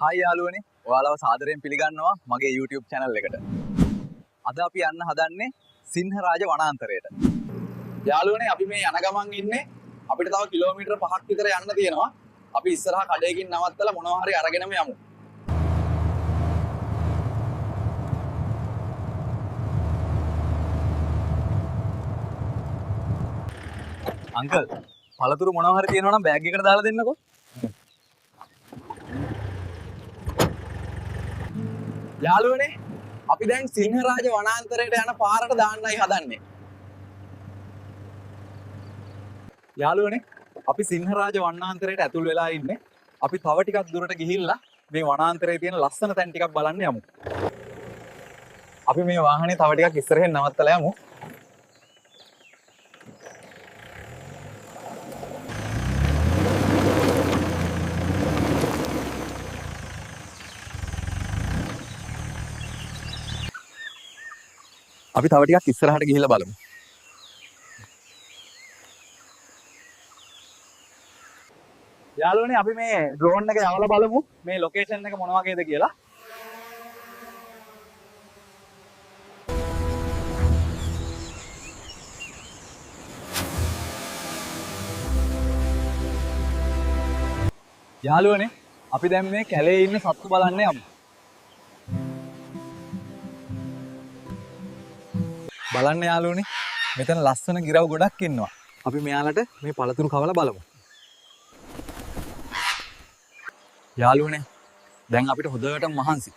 Hi යාළුවනේ. ඔයාලව සාදරයෙන් පිළිගන්නවා මගේ YouTube channel එකට. අද අපි යන්න හදන්නේ සිංහරාජ වනාන්තරයට. යාළුවනේ අපි මේ යන ගමන් ඉන්නේ අපිට තව කිලෝමීටර් 5ක් විතර යන්න තියෙනවා. අපි ඉස්සරහා කඩේකින් නවත්තලා මොනවා හරි අරගෙනම යමු. අංකල් පළතුරු මොනවා හරි තියෙනවා නම් බෑග් එකට දාලා දෙන්නකෝ. යාළුවනේ අපි දැන් සිංහරාජ වනාන්තරයට යන පාරට දාන්නයි හදන්නේ. යාළුවනේ අපි සිංහරාජ වනාන්තරයට ඇතුල් වෙලා ඉන්නේ. අපි තව ටිකක් දුරට ගිහිල්ලා මේ වනාන්තරයේ තියෙන ලස්සන තැන් ටිකක් බලන්න යමු. අපි මේ වාහනේ තව ටිකක් ඉස්සරහින් නවත්තලා යමු. අපි තව ටිකක් ඉස්සරහට ගිහිල්ලා බලමු. යාළුවනේ අපි මේ ඩ්‍රෝන් එක යවලා බලමු මේ ලොකේෂන් එක මොන වගේද කියලා. යාළුවනේ අපි දැන් මේ කැලේ ඉන්න සත්තු බලන්න යමු. බලන්න යාළුවනේ මෙතන ලස්සන ගිරව් ගොඩක් ඉන්නවා. අපි මෙයාලට මේ පළතුරු කවලා බලමු. යාළුවනේ දැන් අපිට හොඳටම මහන්සි.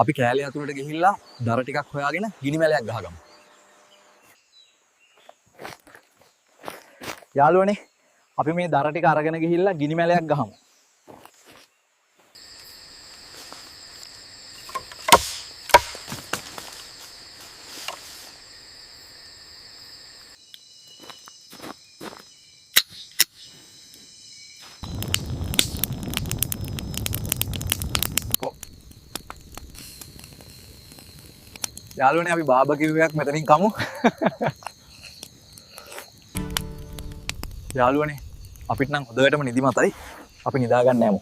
අපි කැලේ ඇතුළට ගිහිල්ලා දර ටිකක් හොයාගෙන ගිනි මැලයක් ගහගමු. යාළුවනේ අපි මේ දර ටික අරගෙන ගිහිල්ලා ගිනි මැලයක් ගහමු. යාළුවනේ අපි බාබකියු එකක් මෙතනින් කමු. යාළුවනේ අපිට නම් හොඳටම නිදිමතයි. අපි නිදා ගන්න යමු.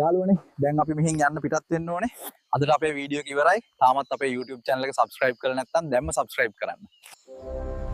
යාළුවනේ දැන් අපි මෙහින් යන්න පිටත් වෙන්න ඕනේ. අදට අපේ වීඩියෝ එක ඉවරයි. තාමත් අපේ YouTube channel එක subscribe කරලා නැත්නම් දැන්ම subscribe කරන්න.